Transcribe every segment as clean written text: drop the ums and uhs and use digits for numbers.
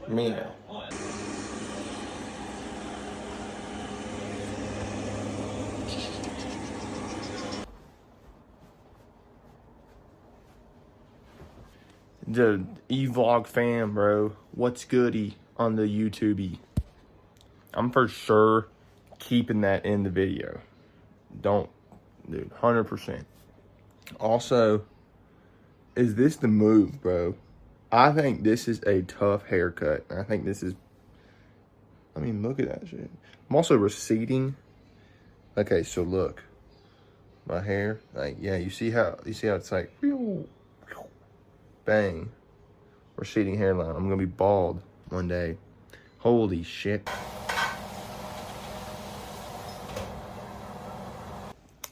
Meow. The E-Vlog fam, bro. What's goody on the YouTube? I'm for sure keeping that in the video. Don't, dude, 100%. Also, is this the move, bro? I think this is a tough haircut. I think this is, I mean, look at that shit. I'm also receding. Okay, so look. My hair, like, yeah, you see how it's like, bang, receding hairline. I'm gonna be bald one day. Holy shit.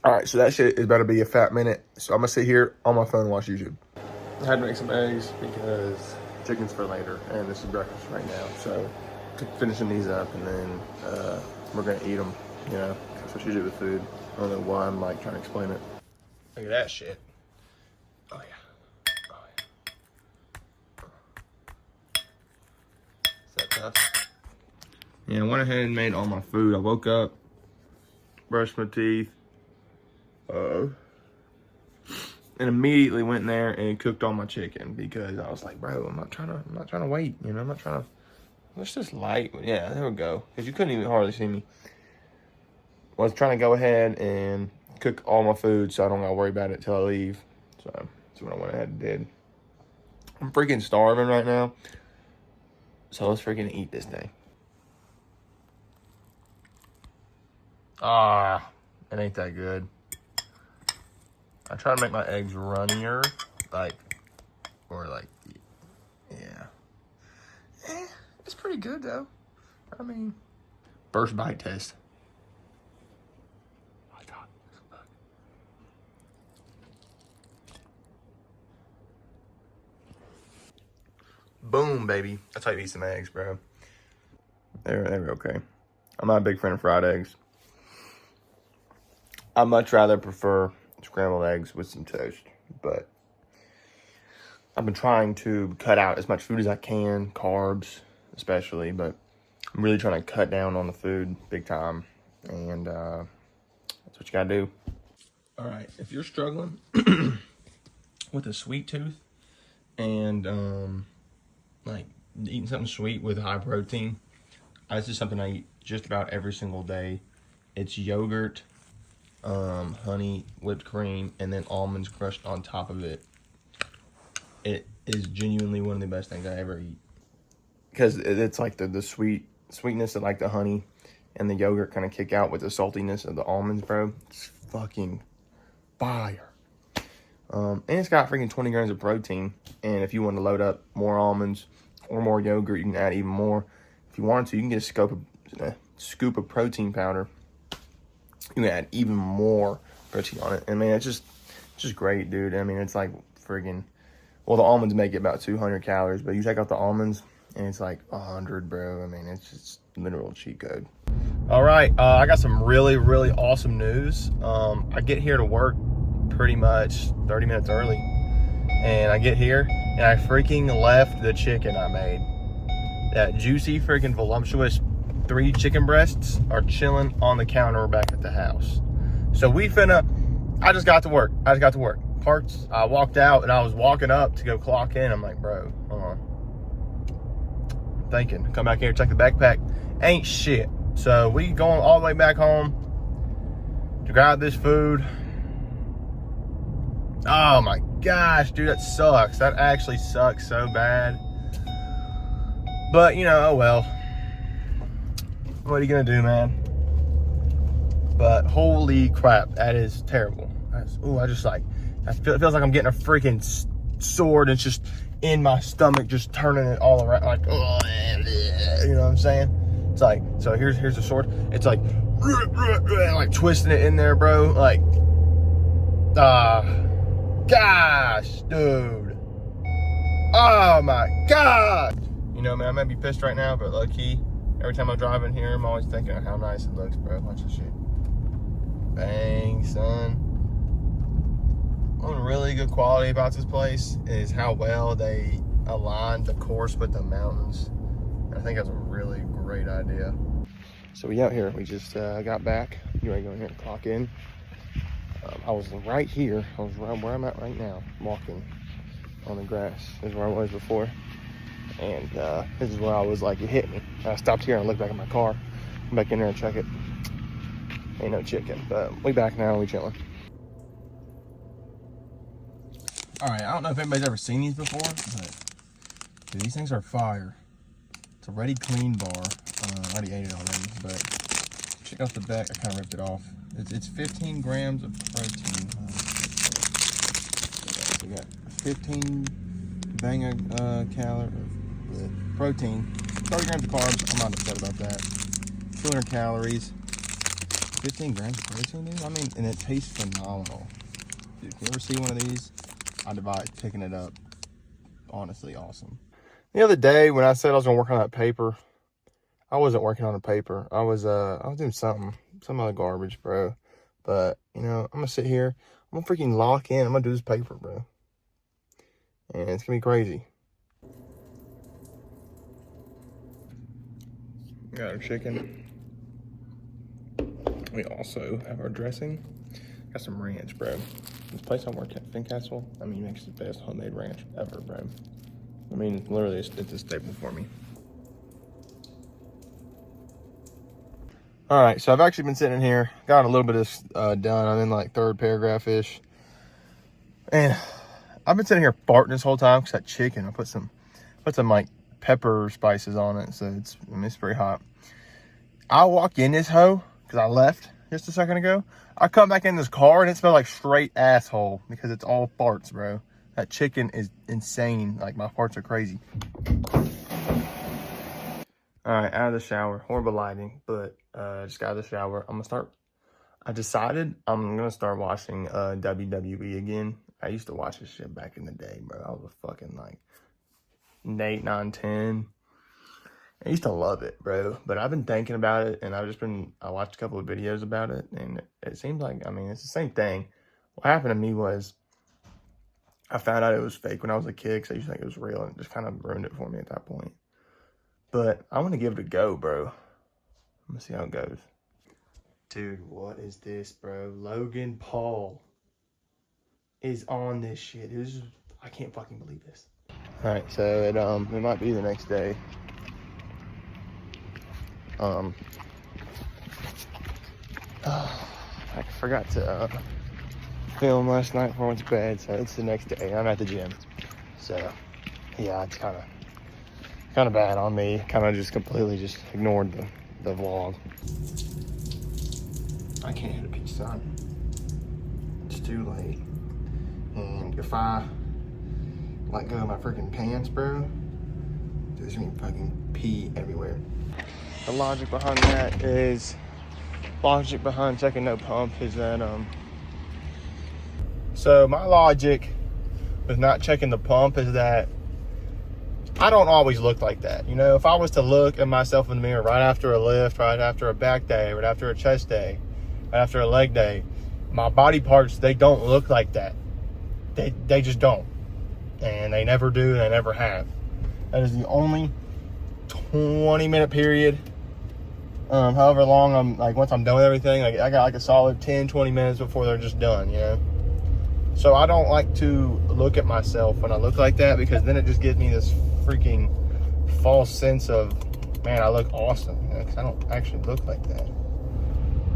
All right, so that shit is about to be a fat minute. So I'm gonna sit here on my phone and watch YouTube. I had to make some eggs because chicken's for later, and this is breakfast right now. So finishing these up, and then we're gonna eat them. You know, that's what you do with food. I don't know why I'm like trying to explain it. Look at that shit. Oh yeah. Oh yeah. Is that tough? Yeah, I went ahead and made all my food. I woke up, brushed my teeth, and immediately went in there and cooked all my chicken because I was like, bro, I'm not trying to wait, you know, I'm not trying to, let's just light. Yeah, there we go. Because you couldn't even hardly see me. I was trying to go ahead and cook all my food so I don't gotta worry about it till I leave. So that's what I went ahead and did. I'm freaking starving right now. So let's freaking eat this thing. Ah, it ain't that good. I try to make my eggs runnier, yeah. It's pretty good though. I mean, first bite test. Oh my God. Boom, baby. That's how you eat some eggs, bro. They're okay. I'm not a big fan of fried eggs. I much rather prefer scrambled eggs with some toast, but I've been trying to cut out as much food as I can, carbs especially, but I'm really trying to cut down on the food big time, and that's what you gotta do. All right, if you're struggling with a sweet tooth and like eating something sweet with high protein, this is something I eat just about every single day. It's yogurt, honey, whipped cream, and then almonds crushed on top of it. It is genuinely one of the best things I ever eat. Because it's like the sweetness that like the honey and the yogurt kind of kick out with the saltiness of the almonds, bro. It's fucking fire. And it's got freaking 20 grams of protein. And if you want to load up more almonds or more yogurt, you can add even more. If you want to, you can get a scoop of protein powder. You can add even more protein on it. I mean, it's just great, dude. I mean, it's like friggin', well, the almonds make it about 200 calories, but you take out the almonds and it's like 100, bro. I mean, it's just literal cheat code. All right, I got some really, really awesome news. I get here to work pretty much 30 minutes early, and I get here and I freaking left the chicken I made. That juicy, freaking voluptuous 3 chicken breasts are chilling on the counter back at the house. So I just got to work. Parts, I walked out and I was walking up to go clock in. I'm like, bro, hold on. I'm thinking, come back here, check the backpack. Ain't shit. So we going all the way back home to grab this food. Oh my gosh, dude, that sucks. That actually sucks so bad. But, you know, oh well. What are you gonna do, man? But holy crap, that is terrible. It feels like I'm getting a freaking sword and it's just in my stomach, just turning it all around, like, oh, you know what I'm saying? It's like, so here's the sword. It's like twisting it in there, bro. Like, gosh, dude. Oh my God. You know, man, I might be pissed right now, but low key, every time I drive in here, I'm always thinking of how nice it looks, bro. Watch this shit. Bang, son. One really good quality about this place is how well they aligned the course with the mountains. I think that's a really great idea. So we out here, we just got back. You ready to go in here and clock in? I was right here. I was right where I'm at right now, walking on the grass. This is where I was before. And this is where I was like, it hit me. I stopped here and looked back at my car. Come back in there and check it. Ain't no chicken, but we back now, we chilling. All right, I don't know if anybody's ever seen these before, but dude, these things are fire. It's a Ready Clean bar. I already ate it already, but check out the back. I kind of ripped it off. It's 15 grams of protein. So we got 15 bang calorie protein, 30 grams of carbs. I'm not upset about that. 200 calories, 15 grams of protein, dude. I mean, and it tastes phenomenal. Dude, if you ever see one of these, I'd advise picking it up. Honestly, awesome. The other day when I said I was gonna work on that paper, I wasn't working on a paper. I was doing some other garbage, bro. But you know, I'm gonna sit here. I'm gonna freaking lock in. I'm gonna do this paper, bro. And it's gonna be crazy. Got our chicken. We also have our dressing. Got some ranch, bro. This place I work at, Fincastle, I mean, makes the best homemade ranch ever, bro. I mean, literally, it's a staple for me. All right, so I've actually been sitting here, got a little bit of this done. I'm in like third paragraph-ish. And I've been sitting here farting this whole time because that chicken, I put some like pepper spices on it, so it's pretty hot. I walk in this hoe because I left just a second ago. I come back in this car and it smells like straight asshole because it's all farts, bro. That chicken is insane. Like, my farts are crazy. All right, out of the shower. Horrible lighting, but just got out of the shower. I decided I'm gonna start watching WWE again. I used to watch this shit back in the day, bro. I was a fucking like 8, 9, 10. I used to love it, bro. But I've been thinking about it, and I watched a couple of videos about it, and it seems like, I mean, it's the same thing. What happened to me was I found out it was fake when I was a kid because I used to think it was real, and it just kind of ruined it for me at that point. But I want to give it a go, bro. I'm going to see how it goes. Dude, what is this, bro? Logan Paul is on this shit. I can't fucking believe this. All right, so it might be the next day. I forgot to film last night before I went to bed, so it's the next day. I'm at the gym, so yeah, it's kind of bad on me. Kind of just completely just ignored the vlog. I can't hit a peach sign. It's too late. And if I let go of my freaking pants, bro, there's gonna be fucking pee everywhere. The logic behind that is, logic behind checking no pump is that, so my logic with not checking the pump is that I don't always look like that. You know, if I was to look at myself in the mirror right after a lift, right after a back day, right after a chest day, right after a leg day, my body parts, they don't look like that. They just don't. And they never do, and they never have. That is the only 20-minute period, however long I'm, like, once I'm done with everything, like, I got like a solid 10-20 minutes before they're just done, you know. So I don't like to look at myself when I look like that, because then it just gives me this freaking false sense of, man, I look awesome, you know, because I don't actually look like that.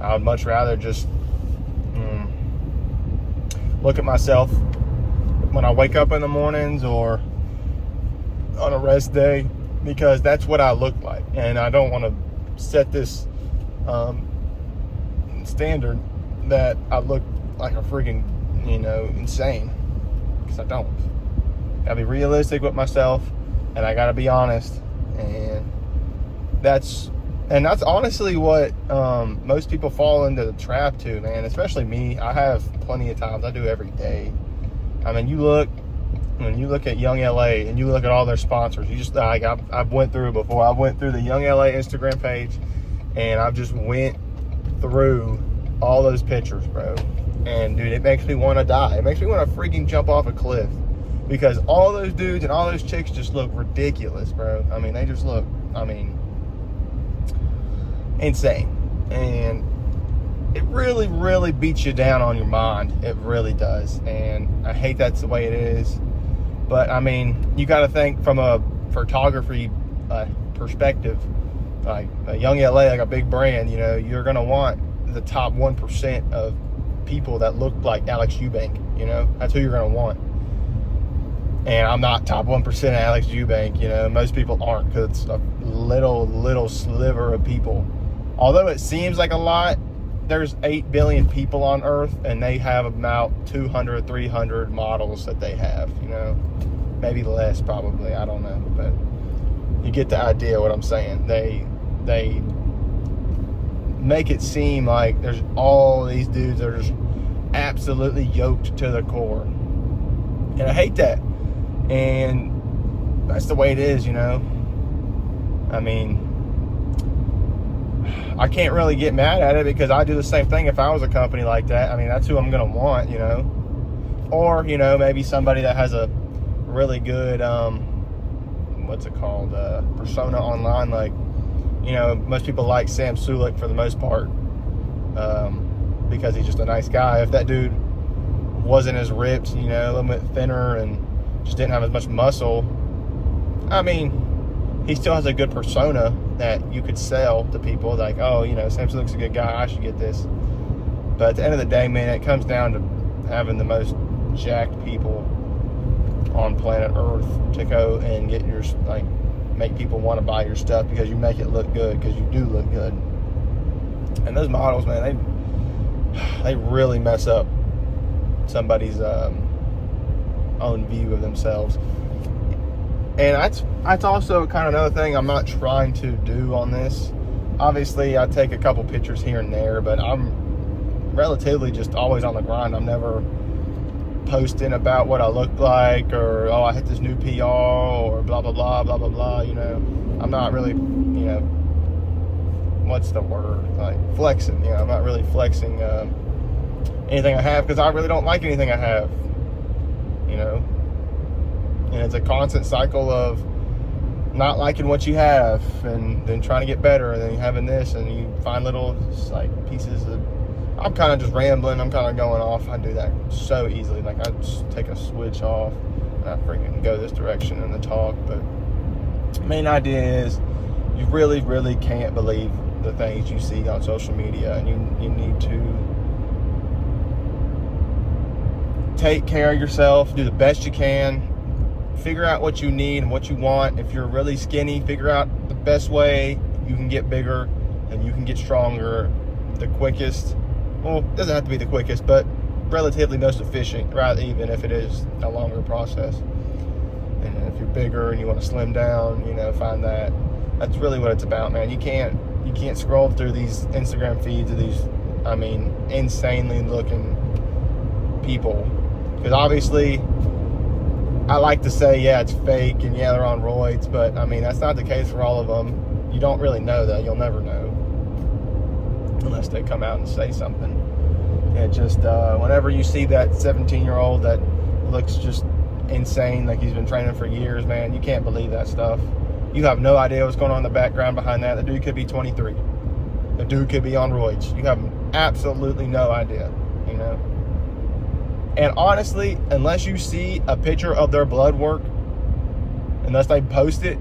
I would much rather just look at myself when I wake up in the mornings or on a rest day, because that's what I look like. And I don't want to set this standard that I look like a freaking, you know, insane, because I don't. Gotta be realistic with myself, and I gotta be honest, and that's honestly what most people fall into the trap to, man, especially me. I have plenty of times, I do every day. I mean, when you look at Young LA and you look at all their sponsors, you just, like, I've went through it before. I went through the Young LA Instagram page, and I've just went through all those pictures, bro. And dude, it makes me want to die. It makes me want to freaking jump off a cliff. because all those dudes and all those chicks just look ridiculous, bro. I mean, they just look, insane. And it really, really beats you down on your mind. It really does. And I hate that's the way it is. But, I mean, you got to think from a photography perspective, like Young LA, like a big brand, you're going to want the top 1% of people that look like Alex Eubank, that's who you're going to want. And I'm not top 1% of Alex Eubank, most people aren't, because it's a little sliver of people. Although it seems like a lot, there's 8 billion people on Earth, and they have about 200, 300 models that they have, maybe less probably, I don't know, but you get the idea of what I'm saying. They make it seem like there's all these dudes that are just absolutely yoked to the core. And I hate that. And that's the way it is, I mean, I can't really get mad at it because I do the same thing if I was a company like that. I mean, that's who I'm going to want, Or, maybe somebody that has a really good, persona online. Like, most people like Sam Sulek for the most part because he's just a nice guy. If that dude wasn't as ripped, a little bit thinner and just didn't have as much muscle, I mean, he still has a good persona that you could sell to people. Like, oh, Sam Sulek's a good guy, I should get this. But at the end of the day, man, it comes down to having the most jacked people on planet Earth to go and get your, make people want to buy your stuff because you make it look good, because you do look good. And those models, man, they really mess up somebody's own view of themselves. And that's also kind of another thing I'm not trying to do on this. Obviously, I take a couple pictures here and there, but I'm relatively just always on the grind. I'm never posting about what I look like, or, oh, I hit this new PR, or blah, blah, blah, blah, blah, blah, I'm not really, what's the word? Like, flexing, I'm not really flexing anything I have, because I really don't like anything I have, And it's a constant cycle of not liking what you have, and then trying to get better, and then having this, and you find little, pieces of, I'm kind of just rambling, I'm kind of going off. I do that so easily. Like, I just take a switch off, and I freaking go this direction in the talk. But the main idea is, you really, really can't believe the things you see on social media, and you need to take care of yourself, do the best you can, figure out what you need and what you want. If you're really skinny, figure out the best way you can get bigger and you can get stronger the quickest. Well, it doesn't have to be the quickest, but relatively most efficient, right? Even if it is a longer process. And if you're bigger and you want to slim down, find that. That's really what it's about, man. You can't scroll through these Instagram feeds of these, insanely looking people. Because obviously, I like to say, yeah, it's fake, and yeah, they're on roids, but that's not the case for all of them. You don't really know that. You'll never know unless they come out and say something. It just, whenever you see that 17-year-old that looks just insane, like he's been training for years, man, you can't believe that stuff. You have no idea what's going on in the background behind that. The dude could be 23. The dude could be on roids. You have absolutely no idea, And honestly, unless you see a picture of their blood work, unless they post it,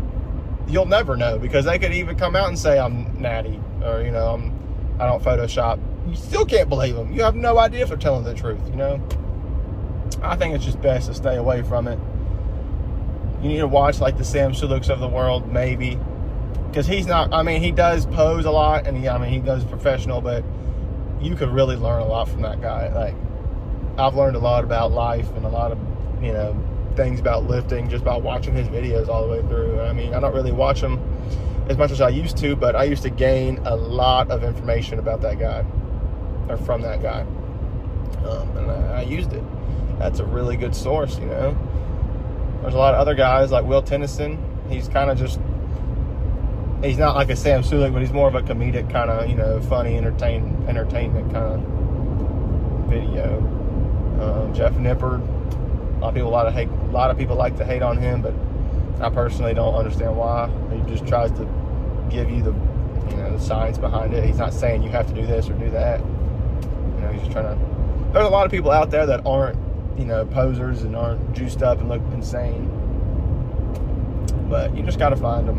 you'll never know, because they could even come out and say I'm natty, or I don't Photoshop. You still can't believe them. You have no idea if they're telling the truth. I think it's just best to stay away from it. You need to watch like the Sam Suleks of the world, maybe, because he's not. He does pose a lot, and he does professional, but you could really learn a lot from that guy. Like, I've learned a lot about life and a lot of, things about lifting just by watching his videos all the way through. I don't really watch them as much as I used to, but I used to gain a lot of information about that guy, or from that guy. And I used it. That's a really good source, There's a lot of other guys like Will Tennyson. He's kind of just, he's not like a Sam Sulek, but he's more of a comedic kind of, funny, entertainment kind of video. Jeff Nippard, a lot of people lot of people like to hate on him, but I personally don't understand why. He just tries to give you the, you know, the science behind it. He's not saying you have to do this or do that. You know, he's just trying to. There's a lot of people out there that aren't, you know, posers and aren't juiced up and look insane. But you just got to find them.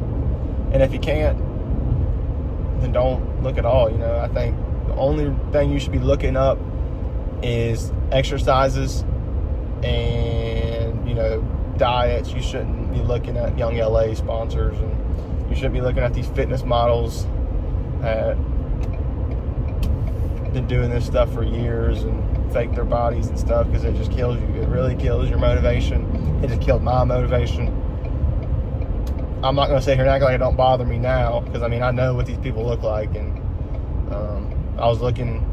And if you can't, then don't look at all. You know, I think the only thing you should be looking up is exercises and, you know, diets. You shouldn't be looking at Young LA sponsors, and you shouldn't be looking at these fitness models that been doing this stuff for years and fake their bodies and stuff, because it just kills you. It really kills your motivation. It just killed my motivation. I'm not going to sit here and act like it don't bother me now, because I mean, I know what these people look like. And I was looking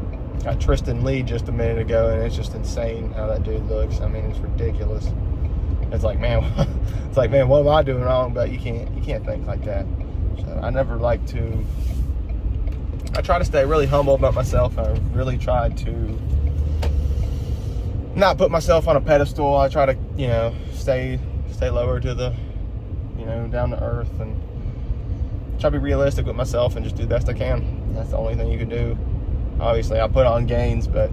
at Tristan Lee just a minute ago, and it's just insane how that dude looks. I mean, it's ridiculous. It's like, man, what am I doing wrong? But you can't think like that. So I never like to. I try to stay really humble about myself. I really try to not put myself on a pedestal. I try to, you know, stay lower to the, you know, down to earth, and try to be realistic with myself and just do the best I can. That's the only thing you can do. Obviously, I put on gains, but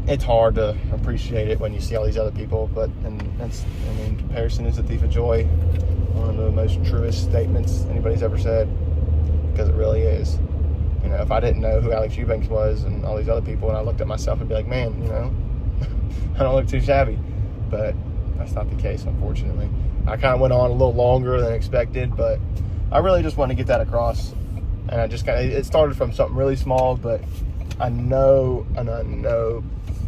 it's hard to appreciate it when you see all these other people. But, and that's, I mean, comparison is a thief of joy. One of the most truest statements anybody's ever said, because it really is. You know, if I didn't know who Alex Eubanks was and all these other people, and I looked at myself, I'd be like, man, you know, I don't look too shabby. But that's not the case, unfortunately. I kind of went on a little longer than expected, but I really just wanted to get that across. And I just kind of, it started from something really small, but I know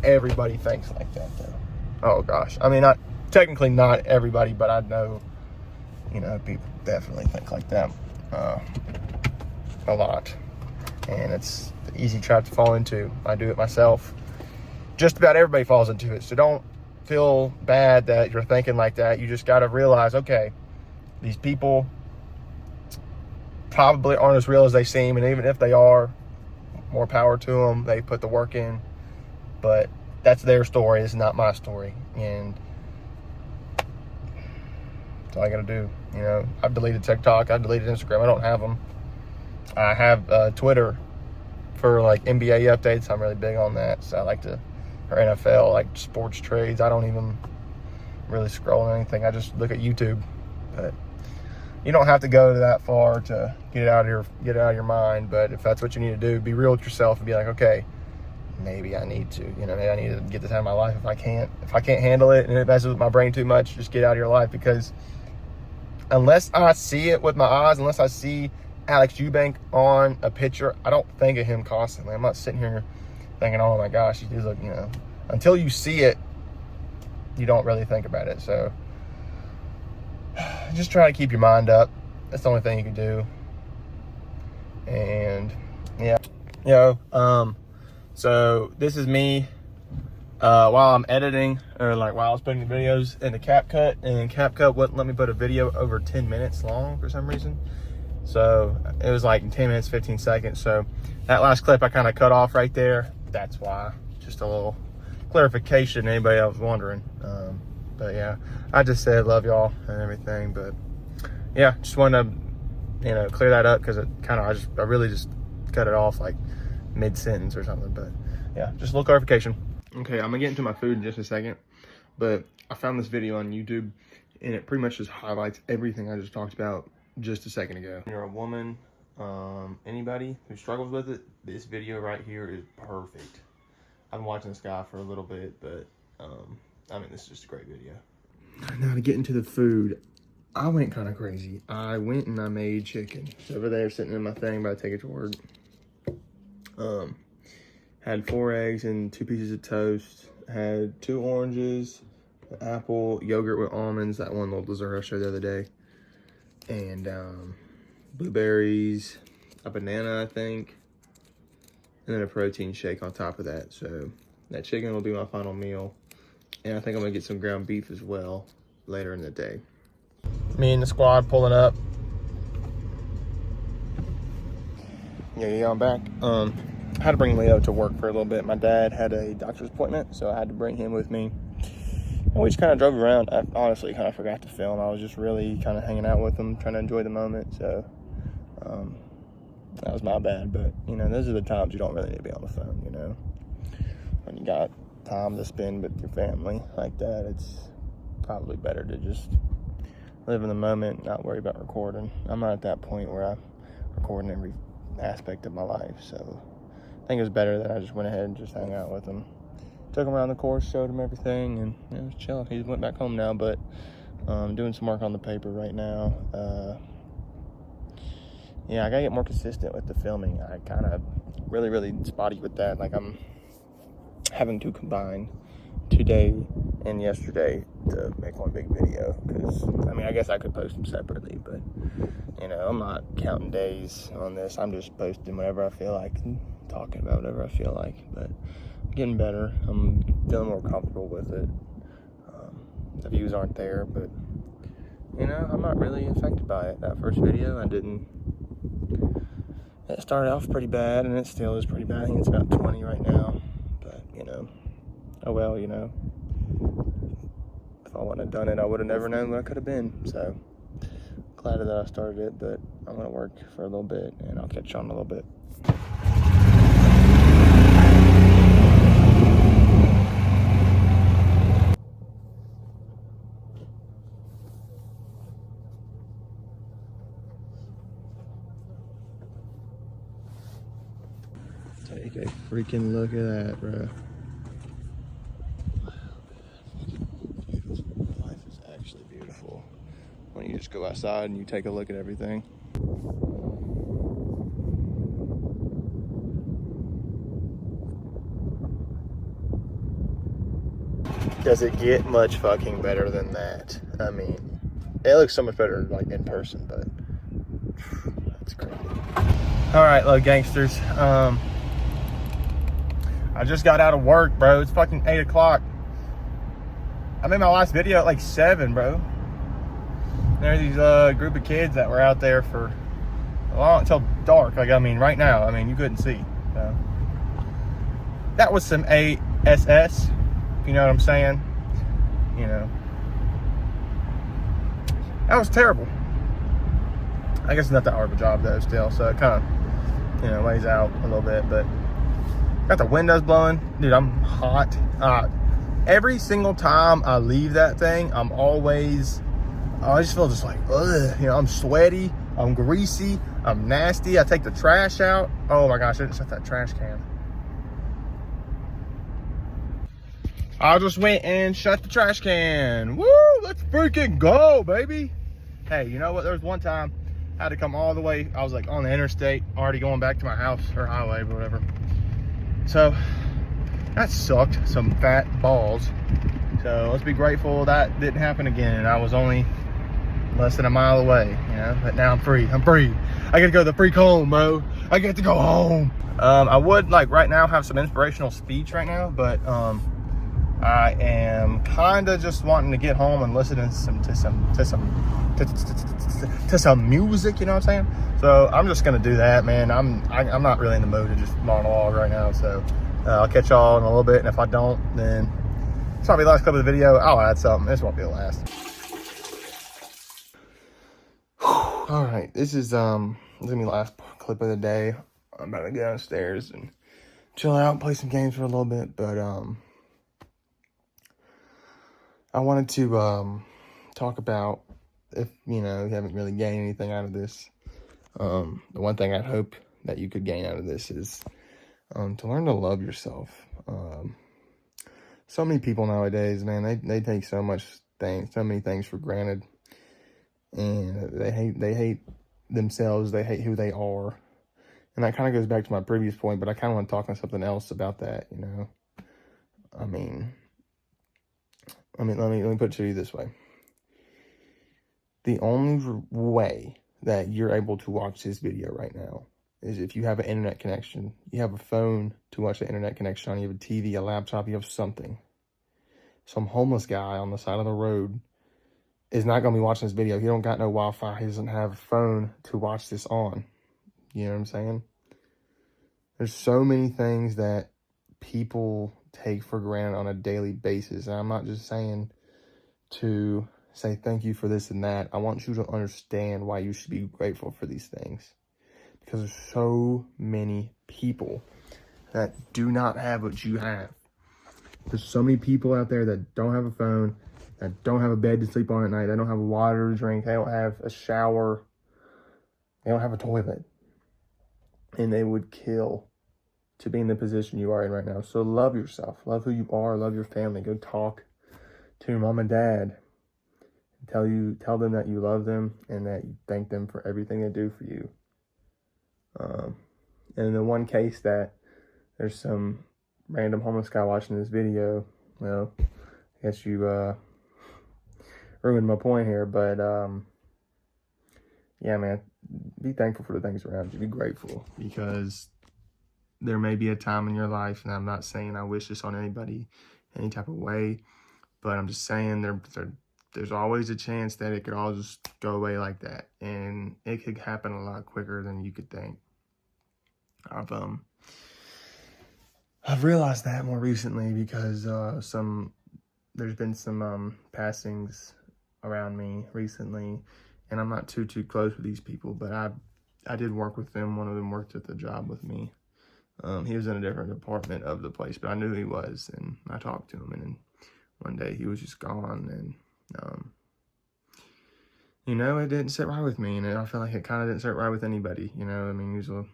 everybody thinks like that, though. Oh, gosh. I mean, technically not everybody, but I know, you know, people definitely think like that a lot. And it's an easy trap to fall into. I do it myself. Just about everybody falls into it. So don't feel bad that you're thinking like that. You just got to realize, okay, these people probably aren't as real as they seem, and even if they are, more power to them. They put the work in, but that's their story. It's not my story, and that's all I gotta do. You know, I've deleted TikTok, I've deleted Instagram. I don't have them. I have Twitter for like NBA updates. I'm really big on that, so I like to, or NFL, like sports trades. I don't even really scroll on anything. I just look at YouTube. But you don't have to go that far to get it out of your mind. But if that's what you need to do, be real with yourself and be like, okay, maybe I need to, you know, maybe I need to get this out of my life. If I can't handle it and it messes with my brain too much, just get out of your life. Because unless I see it with my eyes, unless I see Alex Eubank on a picture, I don't think of him constantly. I'm not sitting here thinking, oh my gosh, he's like, you know, until you see it, you don't really think about it. So just try to keep your mind up. That's the only thing you can do. And yeah, you know, so this is me while I'm editing, or like while I was putting the videos into CapCut, and CapCut wouldn't let me put a video over 10 minutes long for some reason. So it was like 10 minutes, 15 seconds. So that last clip I kind of cut off right there. That's why. Just a little clarification, anybody else wondering. But yeah, I just said love y'all and everything. But yeah, just wanted to, you know, clear that up, because it kind of, I really just cut it off like mid-sentence or something. But yeah, just a little clarification. Okay, I'm gonna get into my food in just a second, but I found this video on YouTube, and it pretty much just highlights everything I just talked about just a second ago. If you're a woman, anybody who struggles with it, this video right here is perfect. I've been watching this guy for a little bit, but I mean, this is just a great video. Now to get into the food, I went kind of crazy. I went and I made chicken. It's over there sitting in my thing, but I take it to work. Had 4 eggs and 2 pieces of toast. Had 2 oranges, an apple, yogurt with almonds, that one little dessert I showed the other day. And blueberries, a banana, I think, and then a protein shake on top of that. So that chicken will be my final meal. And I think I'm gonna get some ground beef as well later in the day. Me and the squad pulling up. Yeah, I'm back. I had to bring Leo to work for a little bit. My dad had a doctor's appointment, so I had to bring him with me. And we just kind of drove around. I honestly kind of forgot to film. I was just really kind of hanging out with them, trying to enjoy the moment. So that was my bad. But, you know, those are the times you don't really need to be on the phone, you know. When you got time to spend with your family like that, it's probably better to just live in the moment, not worry about recording. I'm not at that point where I'm recording every aspect of my life. So I think it was better that I just went ahead and just hung out with them. Took him around the course, showed him everything, and it was chill. He went back home now, but doing some work on the paper right now. Yeah, I gotta get more consistent with the filming. I kind of really spotty with that. Like, I'm having to combine today and yesterday to make one big video, because I mean, I guess I could post them separately, but you know, I'm not counting days on this. I'm just posting whatever I feel like and talking about whatever I feel like. But getting better. I'm feeling more comfortable with it. The views aren't there, but you know, I'm not really affected by it. That first video, it started off pretty bad, and it still is pretty bad. I think it's about 20 right now, but you know, oh well, you know, if I wouldn't have done it, I would have never known what I could have been. So glad that I started it, but I'm gonna work for a little bit, and I'll catch you on in a little bit. Take a freaking look at that, bro. Beautiful. Life is actually beautiful when you just go outside and you take a look at everything. Does it get much fucking better than that? I mean, it looks so much better like in person, but that's crazy. All right, little gangsters. I just got out of work, bro. It's fucking 8 o'clock. I made my last video at like 7, bro. There's these group of kids that were out there for long until dark. Like, I mean, right now, I mean, you couldn't see. So that was some ASS, if you know what I'm saying. You know, that was terrible. I guess it's not that hard of a job though, still. So it kind of, you know, lays out a little bit, but got the windows blowing. Dude, I'm hot. Every single time I leave that thing, I just feel just like, ugh. You know, I'm sweaty, I'm greasy, I'm nasty. I take the trash out. Oh my gosh, I didn't set that trash can. I just went and shut the trash can. Woo, let's freaking go, baby. Hey, you know what? There was one time I had to come all the way. I was like on the interstate, already going back to my house or highway, whatever. So that sucked some fat balls. So let's be grateful that didn't happen again. I was only less than a mile away, you know, but now I'm free. I'm free. I get to go the freak home, bro. I get to go home. I would like right now have some inspirational speech right now, but I am kind of just wanting to get home and listen to some music, you know what I'm saying? So I'm just gonna do that, man. I'm not really in the mood to just monologue right now, so I'll catch y'all in a little bit, and if I don't, then it's probably the last clip of the video. I'll add something. This won't be the last. All right, this is gonna be the last clip of the day. I'm about to go downstairs and chill out and play some games for a little bit, but I wanted to talk about, if you know you haven't really gained anything out of this, the one thing I'd hope that you could gain out of this is to learn to love yourself. So many people nowadays, man, they take so many things for granted, and they hate themselves. They hate who they are, and that kind of goes back to my previous point. But I kind of want to talk on something else about that. You know, I mean, let me put it to you this way. The only way that you're able to watch this video right now is if you have an internet connection. You have a phone to watch the internet connection on. You have a TV, a laptop, you have something. Some homeless guy on the side of the road is not going to be watching this video. He don't got no Wi-Fi. He doesn't have a phone to watch this on. You know what I'm saying? There's so many things that people take for granted on a daily basis. And I'm not just saying to say thank you for this and that. I want you to understand why you should be grateful for these things. Because there's so many people that do not have what you have. There's so many people out there that don't have a phone, that don't have a bed to sleep on at night, they don't have water to drink, they don't have a shower, they don't have a toilet. And they would kill to be in the position you are in right now. So love yourself, love who you are, love your family. Go talk to your mom and dad. Tell them that you love them and that you thank them for everything they do for you. And in the one case that there's some random homeless guy watching this video, well, I guess you ruined my point here, but yeah, man, be thankful for the things around you. Be grateful, because there may be a time in your life, and I'm not saying I wish this on anybody any type of way, but I'm just saying there's always a chance that it could all just go away like that, and it could happen a lot quicker than you could think. I've realized that more recently because there's been some passings around me recently, and I'm not too close with these people, but I did work with them. One of them worked at the job with me. He was in a different department of the place, but I knew he was, and I talked to him, and then one day he was just gone, and it didn't sit right with me, and I feel like it kind of didn't sit right with anybody. I mean, he was a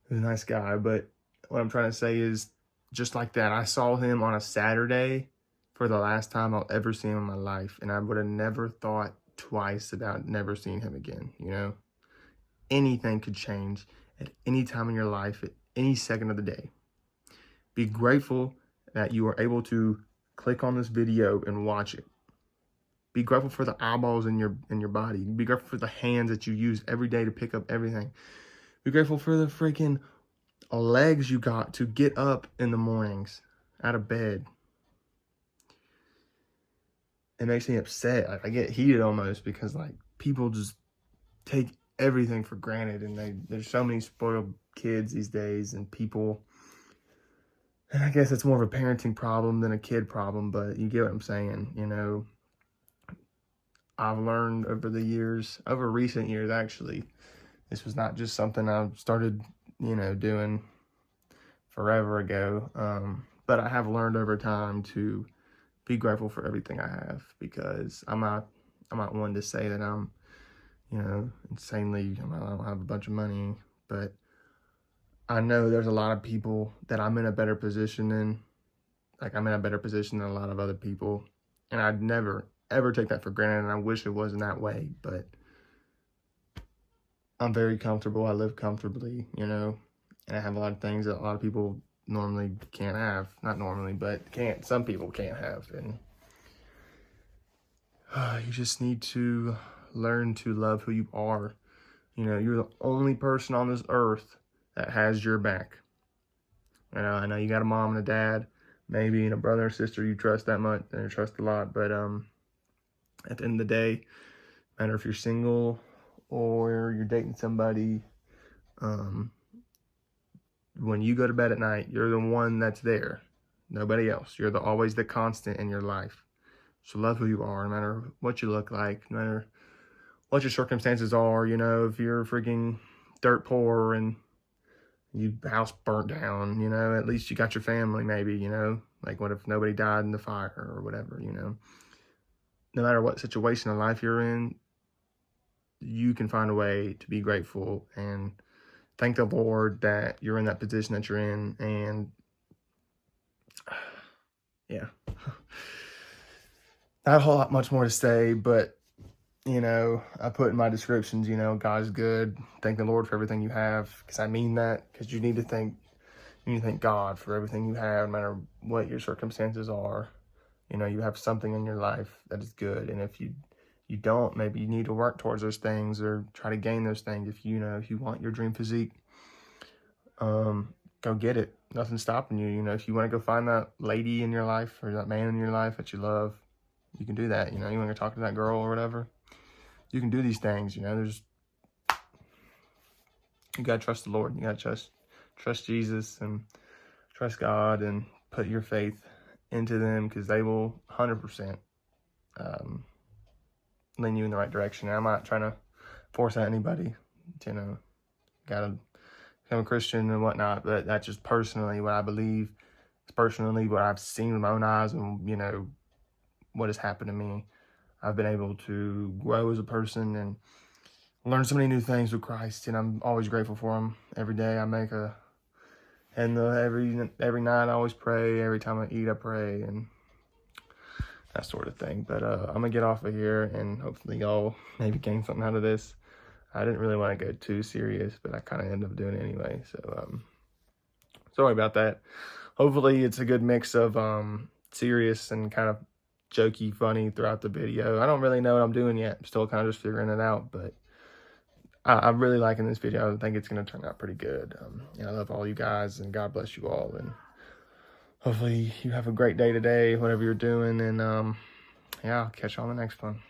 nice guy, but what I'm trying to say is, just like that, I saw him on a Saturday for the last time I'll ever see him in my life, and I would have never thought twice about never seeing him again. Anything could change at any time in your life, at any second of the day. Be grateful that you are able to click on this video and watch it. Be grateful for the eyeballs in your body. Be grateful for the hands that you use every day to pick up everything. Be grateful for the freaking legs you got to get up in the mornings out of bed. It makes me upset. I get heated almost, because people just take everything for granted, and there's so many spoiled kids these days and people. And I guess it's more of a parenting problem than a kid problem, but you get what I'm saying. I've learned over recent years actually. This was not just something I started, doing forever ago. But I have learned over time to be grateful for everything I have, because I'm not one to say that I'm, insanely, I don't have a bunch of money, but I know there's a lot of people that I'm in a better position than. I'm in a better position than a lot of other people, and I'd never, ever take that for granted, and I wish it wasn't that way, but I'm very comfortable. I live comfortably, and I have a lot of things that a lot of people normally can't have. Not normally, but some people can't have, and you just need to learn to love who you are. You're the only person on this earth that has your back. I know you got a mom and a dad, maybe, and a brother or sister you trust that much, and you trust a lot, but at the end of the day, no matter if you're single or you're dating somebody, when you go to bed at night, you're the one that's there, nobody else. You're always the constant in your life. So love who you are, no matter what you look like, no matter what your circumstances are. If you're freaking dirt poor and your house burnt down, at least you got your family, maybe, what if nobody died in the fire or whatever, No matter what situation in life you're in, you can find a way to be grateful and thank the Lord that you're in that position that you're in. And yeah, not a whole lot much more to say, but I put in my descriptions, God's good. Thank the Lord for everything you have, because I mean that, because you need to thank God for everything you have, no matter what your circumstances are. You have something in your life that is good, and if you don't, maybe you need to work towards those things or try to gain those things. If you want your dream physique, go get it. Nothing's stopping you. If you want to go find that lady in your life or that man in your life that you love, you can do that. You want to talk to that girl or whatever, you can do these things. You gotta trust the Lord. You gotta trust Jesus and trust God, and put your faith into them, because they will 100% lean you in the right direction. And I'm not trying to force out anybody to, gotta become a Christian and whatnot, but that's just personally what I believe. It's personally what I've seen with my own eyes, and what has happened to me. I've been able to grow as a person and learn so many new things with Christ, and I'm always grateful for him. Every day I make every night I always pray. Every time I eat, I pray, and that sort of thing. But I'm gonna get off of here, and hopefully y'all maybe gain something out of this. I didn't really want to go too serious, but I kind of ended up doing it anyway. So sorry about that. Hopefully it's a good mix of serious and kind of jokey, funny throughout the video. I don't really know what I'm doing yet. I'm still kind of just figuring it out, but I'm really liking this video. I think it's going to turn out pretty good. I love all you guys, and God bless you all. And hopefully you have a great day today, whatever you're doing. And yeah, I'll catch you on the next one.